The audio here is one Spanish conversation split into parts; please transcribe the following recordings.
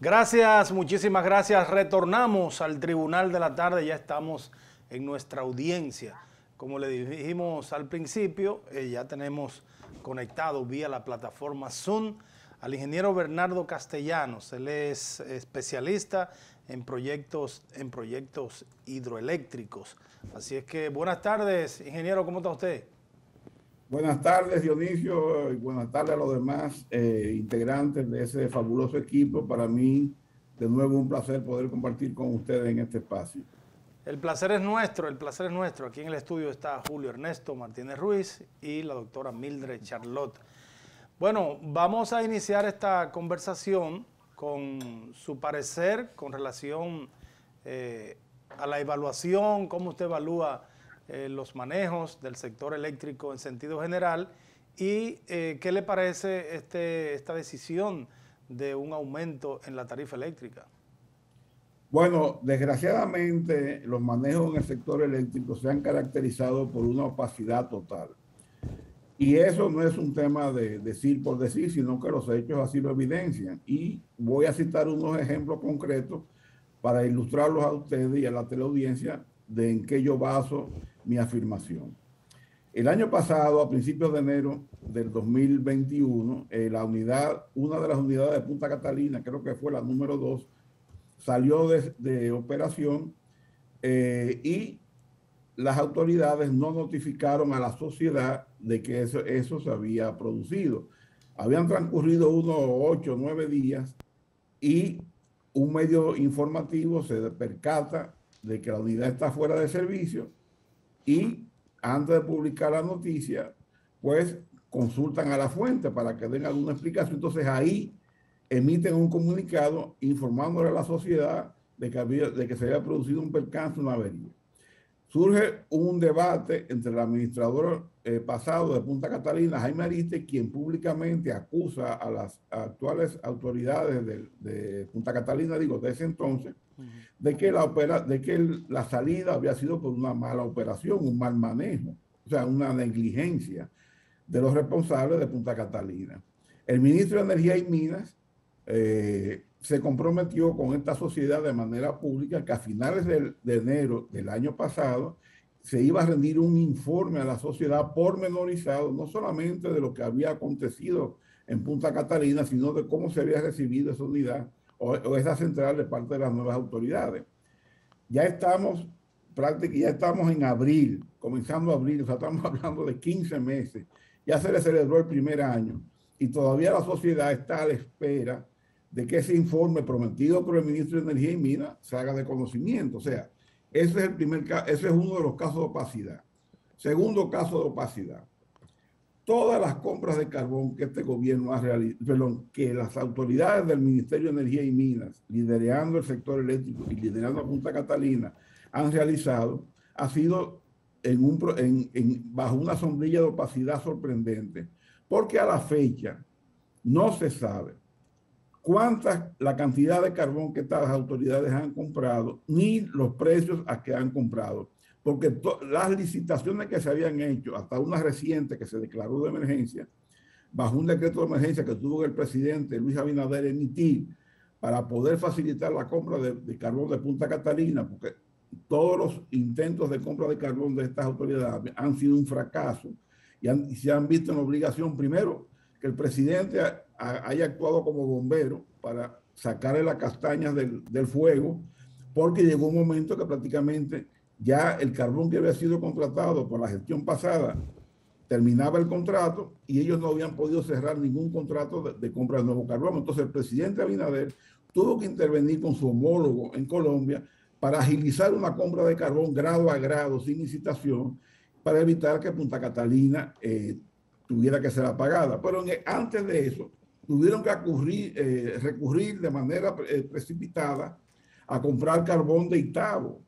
Gracias, muchísimas gracias. Retornamos al Tribunal de la Tarde, ya estamos en nuestra audiencia. Como le dijimos al principio, ya tenemos conectado vía la plataforma Zoom al ingeniero Bernardo Castellanos. Él es especialista en proyectos hidroeléctricos. Así es que buenas tardes, ingeniero, ¿cómo está usted? Buenas tardes, Dionisio, y buenas tardes a los demás integrantes de ese fabuloso equipo. Para mí, de nuevo, un placer poder compartir con ustedes en este espacio. El placer es nuestro, el placer es nuestro. Aquí en el estudio está Julio Ernesto Martínez Ruiz y la doctora Mildred Charlotte. Bueno, vamos a iniciar esta conversación con su parecer con relación a la evaluación, cómo usted evalúa los manejos del sector eléctrico en sentido general y qué le parece esta decisión de un aumento en la tarifa eléctrica. Bueno, desgraciadamente los manejos en el sector eléctrico se han caracterizado por una opacidad total. Y eso no es un tema de decir por decir, sino que los hechos así lo evidencian. Y voy a citar unos ejemplos concretos para ilustrarlos a ustedes y a la teleaudiencia de en qué yo baso mi afirmación. El año pasado, a principios de enero del 2021, una de las unidades de Punta Catalina, creo que fue la número 2, salió de operación y las autoridades no notificaron a la sociedad de que eso se había producido. Habían transcurrido unos 8 o 9 días y un medio informativo se percata de que la unidad está fuera de servicio y antes de publicar la noticia, pues consultan a la fuente para que den alguna explicación. Entonces ahí emiten un comunicado informándole a la sociedad de que se había producido un percance, una avería. Surge un debate entre el administrador pasado de Punta Catalina, Jaime Ariste, quien públicamente acusa a las actuales autoridades de Punta Catalina, de ese entonces, de que la salida había sido por una mala operación, un mal manejo, o sea, una negligencia de los responsables de Punta Catalina. El ministro de Energía y Minas se comprometió con esta sociedad de manera pública que a finales de enero del año pasado se iba a rendir un informe a la sociedad pormenorizado, no solamente de lo que había acontecido en Punta Catalina, sino de cómo se había recibido esa unidad o esa central de parte de las nuevas autoridades. Ya estamos en abril, comenzando abril, o sea, estamos hablando de 15 meses. Ya se le celebró el primer año y todavía la sociedad está a la espera de que ese informe prometido por el ministro de Energía y Minas se haga de conocimiento. O sea, ese es uno de los casos de opacidad. Segundo caso de opacidad. Todas las compras de carbón que este gobierno ha realizado, que las autoridades del Ministerio de Energía y Minas, liderando el sector eléctrico y liderando a Punta Catalina, han realizado, ha sido bajo una sombrilla de opacidad sorprendente, porque a la fecha no se sabe la cantidad de carbón que estas autoridades han comprado, ni los precios a que han comprado. Porque las licitaciones que se habían hecho, hasta una reciente que se declaró de emergencia, bajo un decreto de emergencia que tuvo el presidente Luis Abinader emitir para poder facilitar la compra de carbón de Punta Catalina, porque todos los intentos de compra de carbón de estas autoridades han sido un fracaso y se han visto en obligación, primero, que el presidente haya actuado como bombero para sacarle las castañas del fuego, porque llegó un momento que prácticamente ya el carbón que había sido contratado por la gestión pasada terminaba el contrato y ellos no habían podido cerrar ningún contrato de compra de nuevo carbón. Entonces el presidente Abinader tuvo que intervenir con su homólogo en Colombia para agilizar una compra de carbón grado a grado, sin licitación, para evitar que Punta Catalina tuviera que ser apagada. Pero antes de eso, tuvieron que recurrir de manera precipitada a comprar carbón de Itabo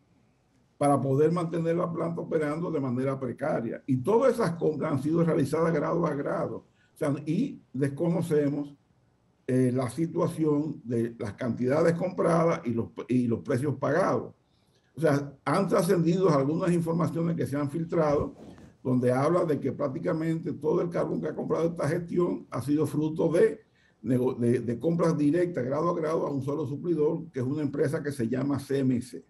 para poder mantener la planta operando de manera precaria. Y todas esas compras han sido realizadas grado a grado. O sea, y desconocemos la situación de las cantidades compradas y los precios pagados. O sea, han trascendido algunas informaciones que se han filtrado donde habla de que prácticamente todo el carbón que ha comprado esta gestión ha sido fruto de de compras directas grado a grado a un solo suplidor, que es una empresa que se llama CMC.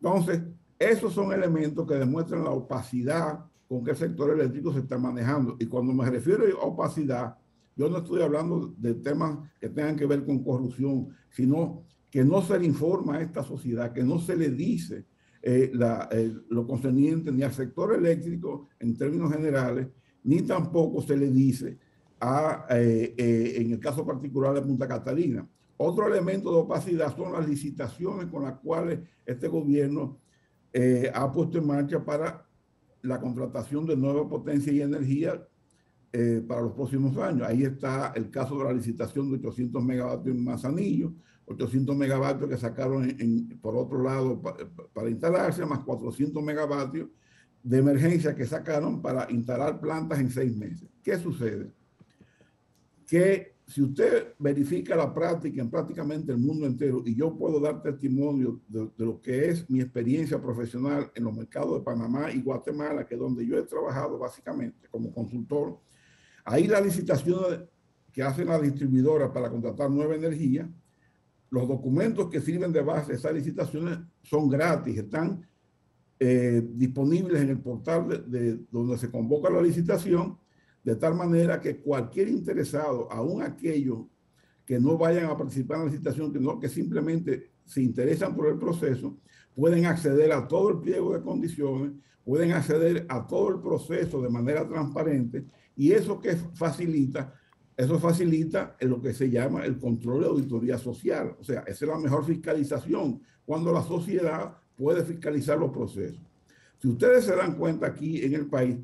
Entonces, esos son elementos que demuestran la opacidad con que el sector eléctrico se está manejando. Y cuando me refiero a opacidad, yo no estoy hablando de temas que tengan que ver con corrupción, sino que no se le informa a esta sociedad, que no se le dice lo concerniente ni al sector eléctrico en términos generales, ni tampoco se le dice en el caso particular de Punta Catalina. Otro elemento de opacidad son las licitaciones con las cuales este gobierno ha puesto en marcha para la contratación de nueva potencia y energía para los próximos años. Ahí está el caso de la licitación de 800 megavatios en Manzanillo, 800 megavatios que sacaron por otro lado para instalarse, más 400 megavatios de emergencia que sacaron para instalar plantas en 6 meses. ¿Qué sucede? Que si usted verifica la práctica en prácticamente el mundo entero, y yo puedo dar testimonio de lo que es mi experiencia profesional en los mercados de Panamá y Guatemala, que es donde yo he trabajado básicamente como consultor, ahí las licitaciones que hacen las distribuidoras para contratar nueva energía, los documentos que sirven de base de esas licitaciones son gratis, están disponibles en el portal de donde se convoca la licitación, de tal manera que cualquier interesado, aún aquellos que no vayan a participar en la licitación, que simplemente se interesan por el proceso, pueden acceder a todo el pliego de condiciones, pueden acceder a todo el proceso de manera transparente, y eso facilita en lo que se llama el control de auditoría social. O sea, esa es la mejor fiscalización, cuando la sociedad puede fiscalizar los procesos. Si ustedes se dan cuenta, aquí en el país,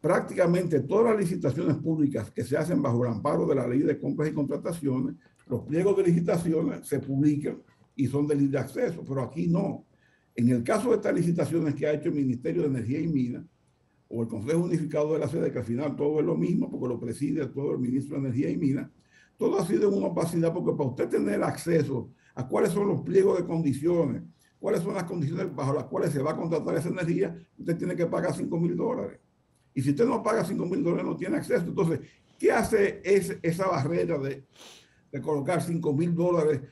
prácticamente todas las licitaciones públicas que se hacen bajo el amparo de la ley de compras y contrataciones, los pliegos de licitaciones se publican y son de libre acceso, pero aquí no. En el caso de estas licitaciones que ha hecho el Ministerio de Energía y Minas o el Consejo Unificado de la Sede, que al final todo es lo mismo porque lo preside todo el Ministro de Energía y Minas, todo ha sido una opacidad, porque para usted tener acceso a cuáles son los pliegos de condiciones, cuáles son las condiciones bajo las cuales se va a contratar esa energía, usted tiene que pagar $5,000. Y si usted no paga $5,000, no tiene acceso. Entonces, ¿qué hace esa barrera de colocar $5,000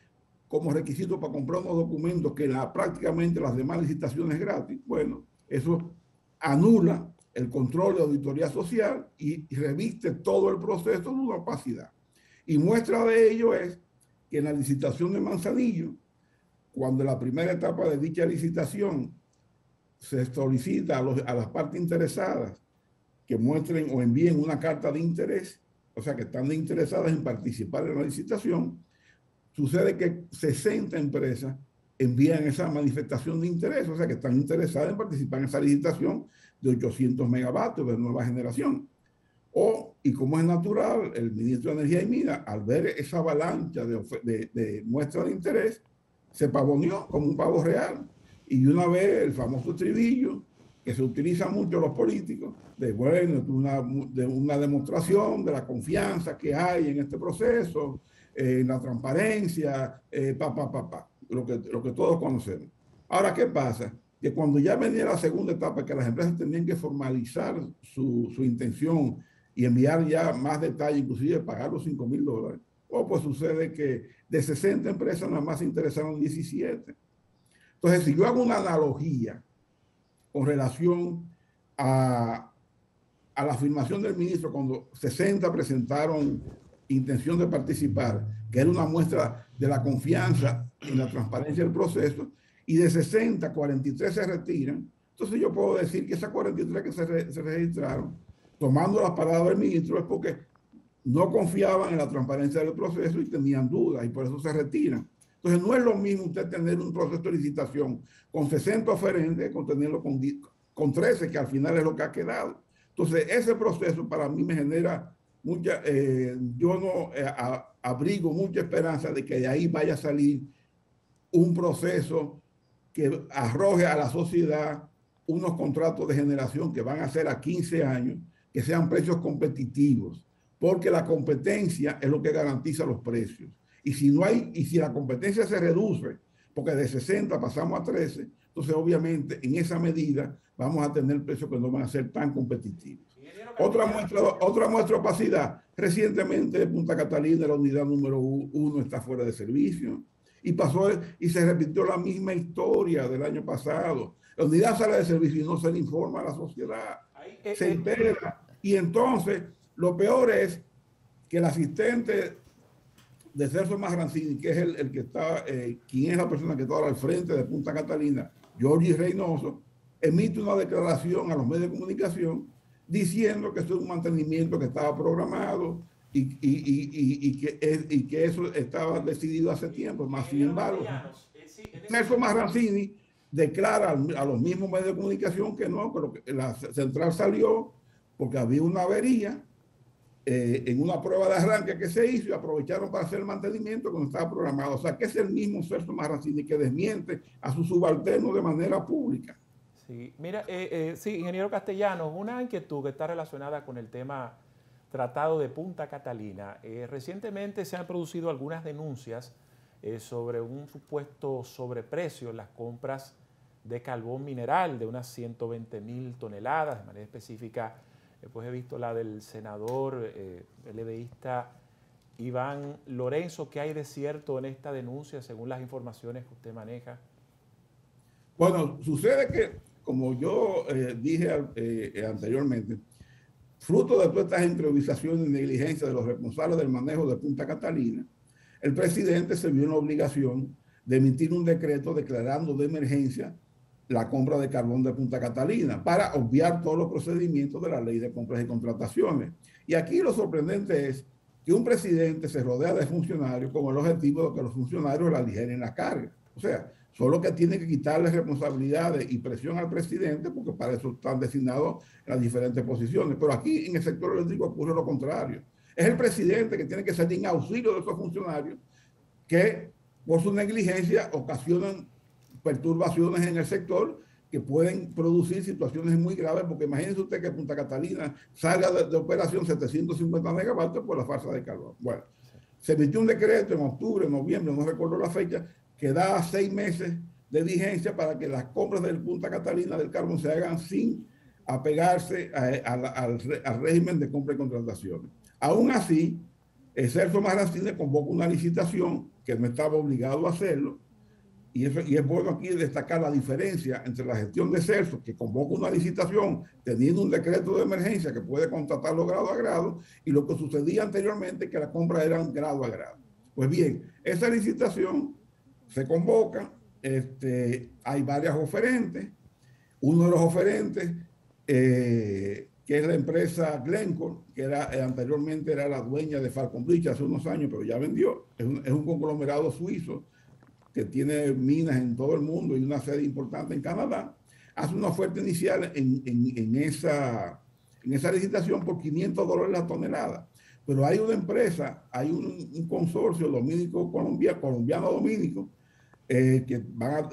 como requisito para comprar unos documentos que prácticamente las demás licitaciones es gratis? Bueno, eso anula el control de auditoría social y reviste todo el proceso de una opacidad. Y muestra de ello es que en la licitación de Manzanillo, cuando en la primera etapa de dicha licitación se solicita a las partes interesadas que muestren o envíen una carta de interés, o sea, que están interesadas en participar en la licitación, sucede que 60 empresas envían esa manifestación de interés, o sea, que están interesadas en participar en esa licitación de 800 megavatios de nueva generación. Y como es natural, el ministro de Energía y Minas, al ver esa avalancha de muestras de interés, se pavoneó como un pavo real. Y una vez el famoso estribillo, que se utiliza mucho los políticos, de una demostración de la confianza que hay en este proceso, en la transparencia, lo que todos conocemos. Ahora, ¿qué pasa? Que cuando ya venía la segunda etapa, que las empresas tenían que formalizar su intención y enviar ya más detalles, inclusive pagar los $5,000, pues sucede que de 60 empresas nada más se interesaron 17. Entonces, si yo hago una analogía con relación a la afirmación del ministro, cuando 60 presentaron intención de participar, que era una muestra de la confianza en la transparencia del proceso, y de 60, 43 se retiran, entonces yo puedo decir que esas 43 que se registraron, tomando las palabras del ministro, es porque no confiaban en la transparencia del proceso y tenían dudas, y por eso se retiran. Entonces no es lo mismo usted tener un proceso de licitación con 60 oferentes, con tenerlo con 13, que al final es lo que ha quedado. Entonces ese proceso para mí me genera yo no abrigo mucha esperanza de que de ahí vaya a salir un proceso que arroje a la sociedad unos contratos de generación que van a ser a 15 años, que sean precios competitivos, porque la competencia es lo que garantiza los precios. Y si la competencia se reduce porque de 60 pasamos a 13, entonces obviamente en esa medida vamos a tener precios que no van a ser tan competitivos. Otra muestra de opacidad. Recientemente de Punta Catalina la unidad número 1 está fuera de servicio y pasó y se repitió la misma historia del año pasado. La unidad sale de servicio y no se le informa a la sociedad, se entera. Y entonces lo peor es que el asistente de Celso Marrancini, que es el que está, quien es la persona que está ahora al frente de Punta Catalina, Jorge Reynoso, emite una declaración a los medios de comunicación diciendo que esto es un mantenimiento que estaba programado y que eso estaba decidido hace tiempo. Más sin embargo, Celso Marrancini declara a los mismos medios de comunicación que no, pero que la central salió porque había una avería en una prueba de arranque que se hizo y aprovecharon para hacer el mantenimiento cuando estaba programado. O sea, que es el mismo Celso Marrancini que desmiente a su subalterno de manera pública. Sí, mira, sí, ingeniero Castellanos, una inquietud que está relacionada con el tema tratado de Punta Catalina. Recientemente se han producido algunas denuncias sobre un supuesto sobreprecio en las compras de carbón mineral de unas 120.000 toneladas, de manera específica. Pues he visto la del senador LDista Iván Lorenzo. ¿Qué hay de cierto en esta denuncia según las informaciones que usted maneja? Bueno, sucede que, como yo dije anteriormente, fruto de todas estas improvisaciones y negligencias de los responsables del manejo de Punta Catalina, el presidente se vio en la obligación de emitir un decreto declarando de emergencia la compra de carbón de Punta Catalina para obviar todos los procedimientos de la ley de compras y contrataciones. Y aquí lo sorprendente es que un presidente se rodea de funcionarios con el objetivo de que los funcionarios le aligeren la carga. O sea, solo que tiene que quitarle responsabilidades y presión al presidente porque para eso están designados en las diferentes posiciones. Pero aquí en el sector eléctrico ocurre lo contrario. Es el presidente que tiene que salir en auxilio de esos funcionarios que por su negligencia ocasionan perturbaciones en el sector que pueden producir situaciones muy graves, porque imagínense usted que Punta Catalina salga de operación 750 megavatios por la falta de carbón. Bueno, se emitió un decreto en octubre, noviembre, no recuerdo la fecha, que da 6 meses de vigencia para que las compras del Punta Catalina del carbón se hagan sin apegarse al régimen de compra y contrataciones. Aún así, Celso Marrancini convoca una licitación que no estaba obligado a hacerlo. Y es bueno aquí destacar la diferencia entre la gestión de Celso, que convoca una licitación teniendo un decreto de emergencia que puede contratarlo grado a grado, y lo que sucedía anteriormente, que la compra era grado a grado. Pues bien, esa licitación se convoca, hay varias oferentes. Uno de los oferentes, que es la empresa Glencore, que anteriormente era la dueña de Falcon Bleach hace unos años, pero ya vendió. Es un conglomerado suizo que tiene minas en todo el mundo y una sede importante en Canadá, hace una oferta inicial en esa licitación por $500 la tonelada. Pero hay una empresa, hay un consorcio colombiano-dominico, que van a,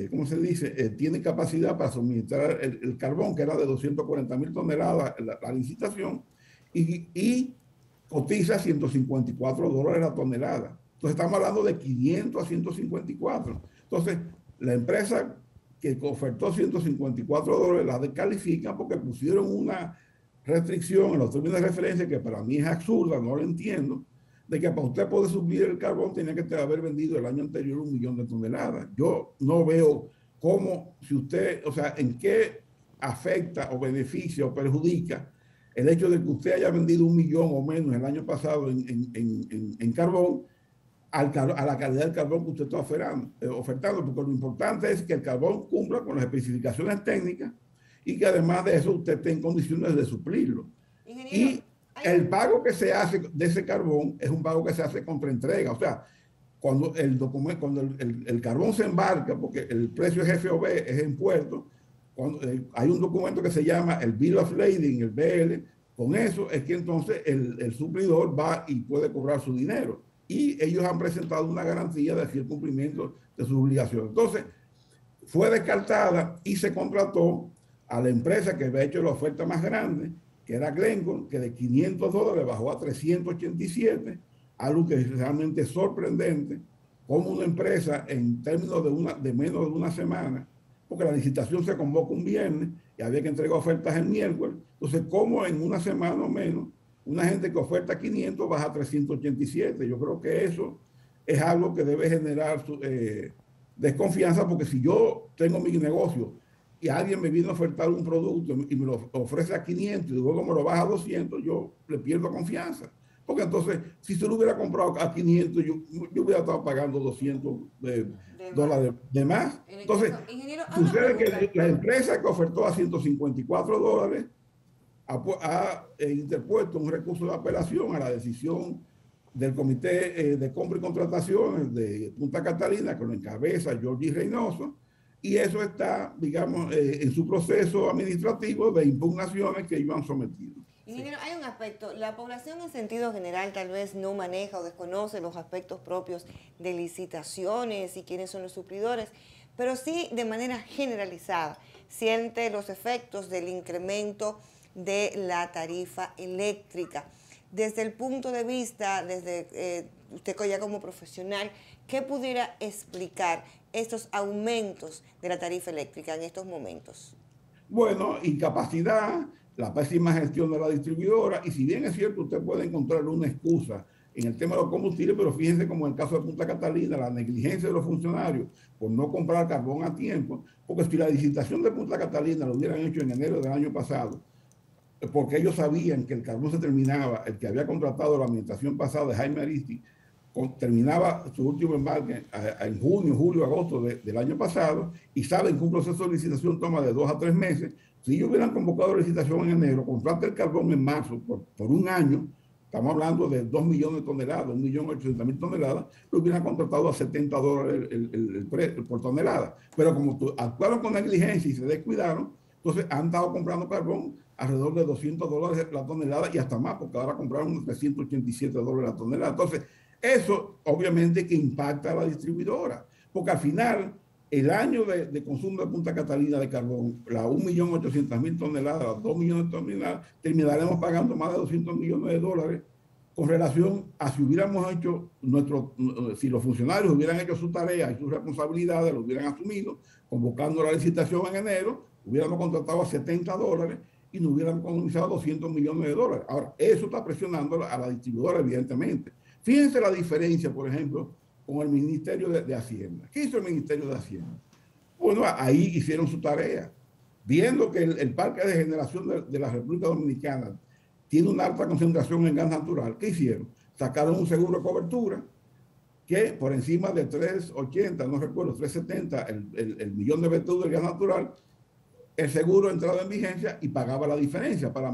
¿cómo se dice? Tiene capacidad para suministrar el carbón, que era de 240.000 toneladas la licitación, y cotiza $154 la tonelada. Entonces estamos hablando de 500 a 154. Entonces, la empresa que ofertó $154 la descalifican porque pusieron una restricción en los términos de referencia que para mí es absurda, no lo entiendo, de que para usted poder subir el carbón tenía que haber vendido el año anterior 1 millón de toneladas. Yo no veo cómo, si usted, o sea, en qué afecta o beneficia o perjudica el hecho de que usted haya vendido 1 millón o menos el año pasado en carbón, a la calidad del carbón que usted está ofertando, porque lo importante es que el carbón cumpla con las especificaciones técnicas y que además de eso usted esté en condiciones de suplirlo. Y el pago que se hace de ese carbón es un pago que se hace contra entrega. O sea, cuando el carbón se embarca, porque el precio es FOB, es en puerto, hay un documento que se llama el Bill of Lading, el BL, con eso es que entonces el suplidor va y puede cobrar su dinero. Y ellos han presentado una garantía de fiel cumplimiento de sus obligaciones. Entonces, fue descartada y se contrató a la empresa que había hecho la oferta más grande, que era Glencore, que de $500 bajó a 387, algo que es realmente sorprendente, cómo una empresa en términos de menos de una semana, porque la licitación se convoca un viernes y había que entregar ofertas el miércoles, entonces cómo en una semana o menos, una gente que oferta 500 baja a 387. Yo creo que eso es algo que debe generar desconfianza, porque si yo tengo mi negocio y alguien me viene a ofertar un producto y me lo ofrece a 500 y luego me lo baja a 200, yo le pierdo confianza. Porque entonces, si se lo hubiera comprado a 500, yo hubiera estado pagando 200 dólares de más. Entonces, sucede que la empresa que ofertó a 154 dólares ha interpuesto un recurso de apelación a la decisión del Comité de Compra y Contrataciones de Punta Catalina, que lo encabeza Jorge Reynoso, y eso está, digamos, en su proceso administrativo de impugnaciones que ellos han sometido. Ingeniero, hay un aspecto, la población en sentido general tal vez no maneja o desconoce los aspectos propios de licitaciones y quiénes son los suplidores, pero sí de manera generalizada siente los efectos del incremento de la tarifa eléctrica. Desde el punto de vista, desde usted ya como profesional, ¿qué pudiera explicar estos aumentos de la tarifa eléctrica en estos momentos? Bueno, incapacidad, la pésima gestión de la distribuidora, y si bien es cierto, usted puede encontrar una excusa en el tema de los combustibles, pero fíjense como en el caso de Punta Catalina, la negligencia de los funcionarios por no comprar carbón a tiempo, porque si la licitación de Punta Catalina lo hubieran hecho en enero del año pasado, porque ellos sabían que el carbón se terminaba, el que había contratado la administración pasada de Jaime Aristi, terminaba su último embarque en junio, julio, agosto del año pasado, y saben que un proceso de licitación toma de 2 a 3 meses. Si ellos hubieran convocado la licitación en enero, contrata el carbón en marzo por un año, estamos hablando de 2 millones de toneladas, 1.800.000 toneladas, lo hubieran contratado a 70 dólares el precio por tonelada. Pero como actuaron con negligencia y se descuidaron, entonces han estado comprando carbón alrededor de 200 dólares la tonelada y hasta más, porque ahora compraron unos 387 dólares la tonelada. Entonces, eso obviamente que impacta a la distribuidora, porque al final el año de consumo de Punta Catalina de carbón, las 1.800.000 toneladas, las 2 millones de toneladas, terminaremos pagando más de 200 millones de dólares con relación a si hubiéramos hecho si los funcionarios hubieran hecho su tarea y sus responsabilidades, lo hubieran asumido, convocando la licitación en enero, hubiéramos contratado a 70 dólares y nos hubieran economizado 200 millones de dólares. Ahora, eso está presionando a la distribuidora, evidentemente. Fíjense la diferencia, por ejemplo, con el Ministerio de Hacienda. ¿Qué hizo el Ministerio de Hacienda? Bueno, ahí hicieron su tarea. Viendo que el parque de generación de la República Dominicana tiene una alta concentración en gas natural, ¿qué hicieron? Sacaron un seguro de cobertura que por encima de 380, no recuerdo, 370, el millón de BTU del gas natural, el seguro entraba en vigencia y pagaba la diferencia para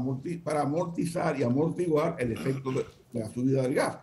amortizar y amortiguar el efecto de la subida del gas.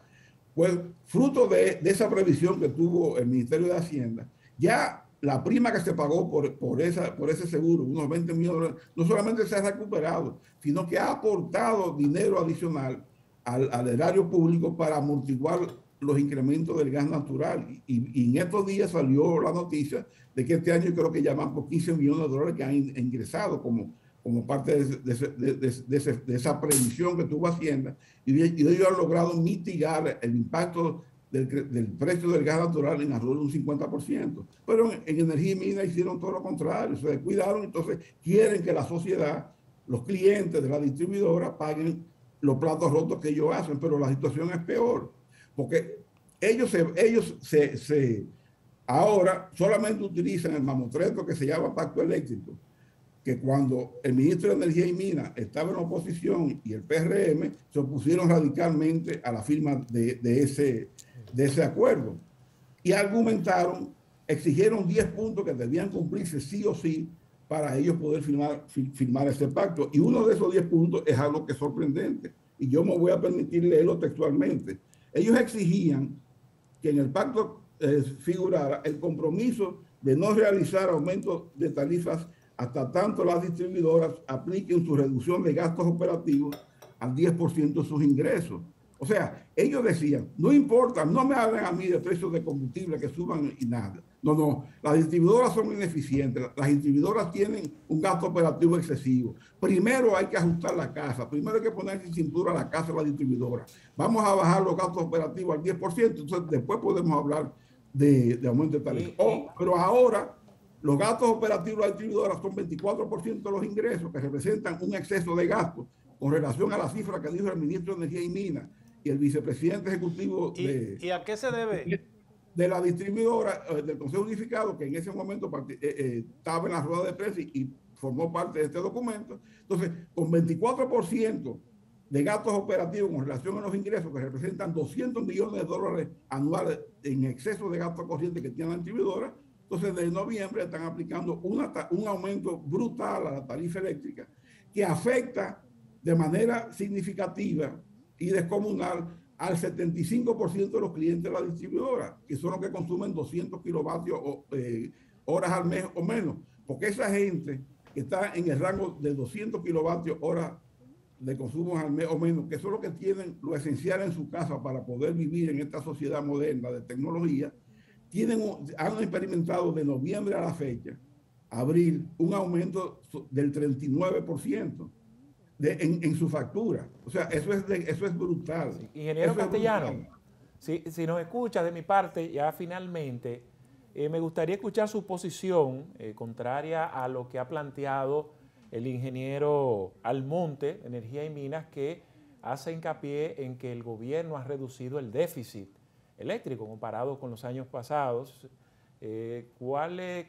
Pues fruto de esa previsión que tuvo el Ministerio de Hacienda, ya la prima que se pagó por ese seguro, unos 20 millones, no solamente se ha recuperado, sino que ha aportado dinero adicional al erario público para amortiguar los incrementos del gas natural. Y en estos días salió la noticia de que este año creo que ya van por 15 millones de dólares que han ingresado como parte de esa previsión que tuvo Hacienda, y ellos han logrado mitigar el impacto del precio del gas natural en alrededor de un 50%. Pero en energía y mina hicieron todo lo contrario, se descuidaron, entonces quieren que la sociedad, los clientes de la distribuidora paguen los platos rotos que ellos hacen, pero la situación es peor, porque ellos ahora solamente utilizan el mamotreto que se llama pacto eléctrico, que cuando el ministro de Energía y Minas estaba en oposición y el PRM se opusieron radicalmente a la firma de ese acuerdo y argumentaron, exigieron 10 puntos que debían cumplirse sí o sí para ellos poder firmar ese pacto. Y uno de esos 10 puntos es algo que es sorprendente, y yo me voy a permitir leerlo textualmente. Ellos exigían que en el pacto figurara el compromiso de no realizar aumentos de tarifas hasta tanto las distribuidoras apliquen su reducción de gastos operativos al 10% de sus ingresos. O sea, ellos decían, no importa, no me hablen a mí de precios de combustible que suban y nada. No, las distribuidoras son ineficientes, las distribuidoras tienen un gasto operativo excesivo. Primero hay que ajustar la casa, primero hay que poner en cintura la casa de la distribuidora. Vamos a bajar los gastos operativos al 10%, entonces después podemos hablar de aumento de tarifa. Pero ahora los gastos operativos de la distribuidora son 24% de los ingresos, que representan un exceso de gastos con relación a la cifra que dijo el ministro de Energía y Minas y el vicepresidente ejecutivo ¿Y a qué se debe? De la distribuidora, del Consejo Unificado, que en ese momento estaba en la rueda de prensa y formó parte de este documento. Entonces, con 24% de gastos operativos con relación a los ingresos, que representan $200 millones anuales en exceso de gasto corriente que tiene la distribuidora, entonces desde noviembre están aplicando un aumento brutal a la tarifa eléctrica que afecta de manera significativa y descomunal al 75% de los clientes de la distribuidora, que son los que consumen 200 kilovatios horas al mes o menos, porque esa gente que está en el rango de 200 kilovatios horas de consumo al mes o menos, que son los que tienen lo esencial en su casa para poder vivir en esta sociedad moderna de tecnología, han experimentado de noviembre a la fecha, abril, un aumento del 39%. En su factura. O sea, eso es brutal. Sí. Ingeniero Castellano, si nos escucha de mi parte, ya finalmente, me gustaría escuchar su posición contraria a lo que ha planteado el ingeniero Almonte, Energía y Minas, que hace hincapié en que el gobierno ha reducido el déficit eléctrico comparado con los años pasados. ¿Qué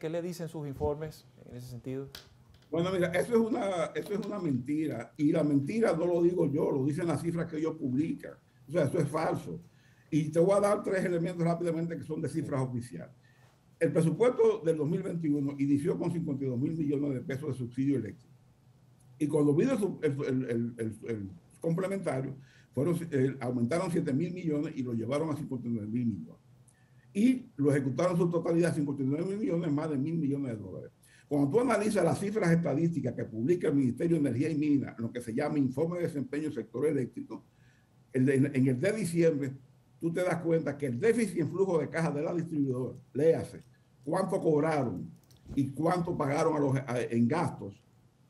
le dicen sus informes en ese sentido? Bueno, mira, eso es una mentira. Y la mentira no lo digo yo, lo dicen las cifras que ellos publican. O sea, eso es falso. Y te voy a dar 3 elementos rápidamente que son de cifras oficiales. El presupuesto del 2021 inició con 52.000 millones de pesos de subsidio eléctrico. Y cuando vino el complementario, aumentaron 7.000 millones y lo llevaron a 59.000 millones. Y lo ejecutaron en su totalidad, 59.000 millones, más de 1.000 millones de dólares. Cuando tú analizas las cifras estadísticas que publica el Ministerio de Energía y Minas, lo que se llama Informe de Desempeño del Sector Eléctrico, en el de diciembre, tú te das cuenta que el déficit en flujo de caja de la distribuidora, léase, cuánto cobraron y cuánto pagaron en gastos,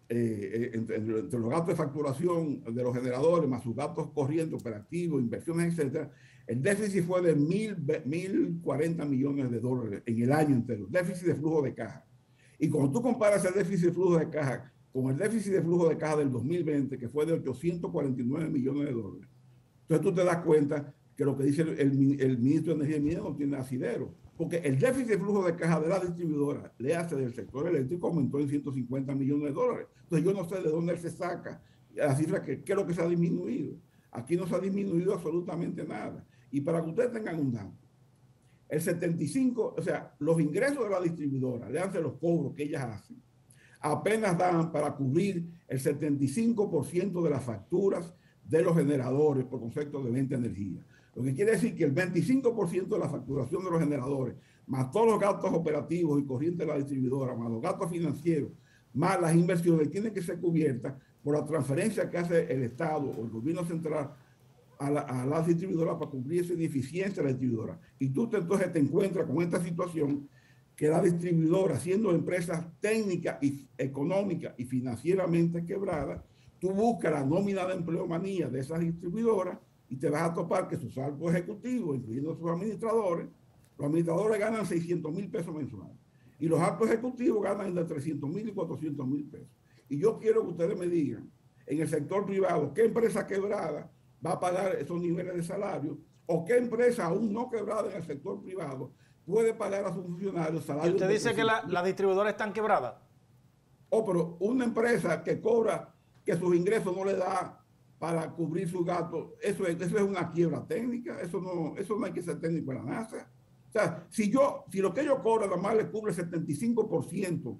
entre los gastos de facturación de los generadores, más sus gastos corrientes, operativos, inversiones, etcétera, el déficit fue de 1.040 millones de dólares en el año entero, déficit de flujo de caja. Y cuando tú comparas el déficit de flujo de caja con el déficit de flujo de caja del 2020, que fue de 849 millones de dólares, entonces tú te das cuenta que lo que dice el ministro de Energía y Minas no tiene asidero, porque el déficit de flujo de caja de la distribuidora, le hace del sector eléctrico, aumentó en 150 millones de dólares. Entonces yo no sé de dónde él se saca la cifra, qué es lo que se ha disminuido. Aquí no se ha disminuido absolutamente nada. Y para que ustedes tengan un dato, el 75, o sea, los ingresos de la distribuidora, le hacen los cobros que ellas hacen, apenas dan para cubrir el 75% de las facturas de los generadores por concepto de venta de energía. Lo que quiere decir que el 25% de la facturación de los generadores, más todos los gastos operativos y corrientes de la distribuidora, más los gastos financieros, más las inversiones, tienen que ser cubiertas por la transferencia que hace el Estado o el gobierno central a la distribuidora para cumplir esa ineficiencia de la distribuidora. Y tú entonces te encuentras con esta situación que la distribuidora, siendo empresas técnicas y económicas y financieramente quebradas, tú buscas la nómina de empleomanía de esas distribuidoras y te vas a topar que sus altos ejecutivos, incluyendo sus administradores, los administradores ganan 600.000 pesos mensuales y los altos ejecutivos ganan entre 300.000 y 400.000 pesos. Y yo quiero que ustedes me digan, en el sector privado, ¿qué empresa quebrada va a pagar esos niveles de salario? ¿O qué empresa aún no quebrada en el sector privado puede pagar a sus funcionarios salarios? ¿Y usted dice que las distribuidoras están quebradas? Pero una empresa que cobra, que sus ingresos no le da para cubrir sus gastos, eso es una quiebra técnica, eso no hay que ser técnico en la NASA. O sea, si lo que ellos cobran nada más le cubre el 75%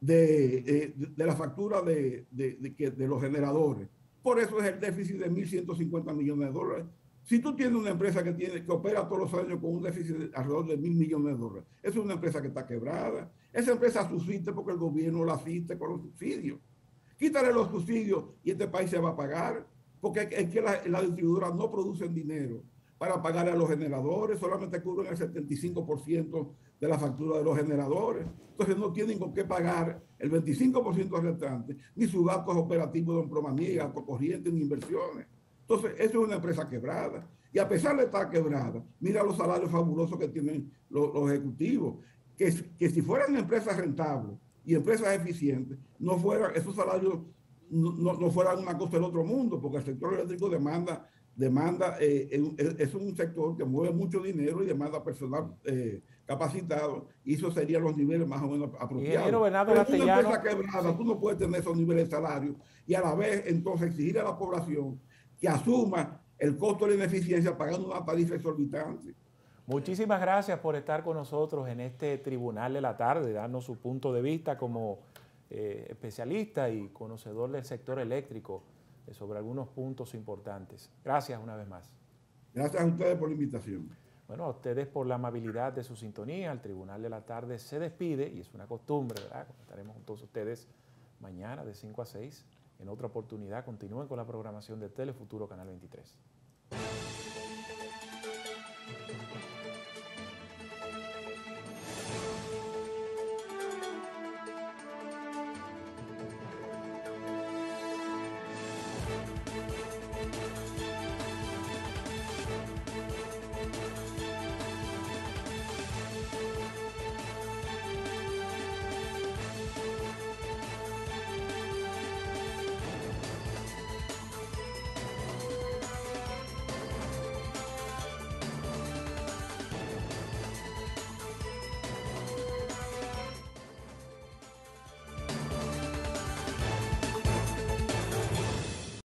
de la factura de los generadores, por eso es el déficit de 1.150 millones de dólares. Si tú tienes una empresa que opera todos los años con un déficit de alrededor de 1.000 millones de dólares, es una empresa que está quebrada. Esa empresa subsiste porque el gobierno la asiste con los subsidios. Quítale los subsidios y este país se va a pagar, porque es que la distribuidora no producen dinero para pagar a los generadores, solamente cubren el 75% de la factura de los generadores. Entonces no tienen con qué pagar el 25% restante, ni sus gastos operativos de empleomanía, gastos corrientes, ni inversiones. Entonces, eso es una empresa quebrada. Y a pesar de estar quebrada, mira los salarios fabulosos que tienen los ejecutivos, que si fueran empresas rentables y empresas eficientes, esos salarios no fueran una cosa del otro mundo, porque el sector eléctrico es un sector que mueve mucho dinero y demanda personal capacitado, y eso serían los niveles más o menos apropiados. Ingeniero Bernardo Pero Castellano, una empresa quebrada, tú no puedes tener esos niveles de salario y a la vez entonces exigir a la población que asuma el costo de la ineficiencia pagando una tarifa exorbitante. muchísimas gracias por estar con nosotros en este Tribunal de la Tarde, darnos su punto de vista como especialista y conocedor del sector eléctrico sobre algunos puntos importantes. Gracias una vez más. Gracias a ustedes por la invitación. Bueno, a ustedes por la amabilidad de su sintonía. El Tribunal de la Tarde se despide y es una costumbre, ¿verdad? Estaremos con todos ustedes mañana de 5 a 6. En otra oportunidad, continúen con la programación de Telefuturo Canal 23.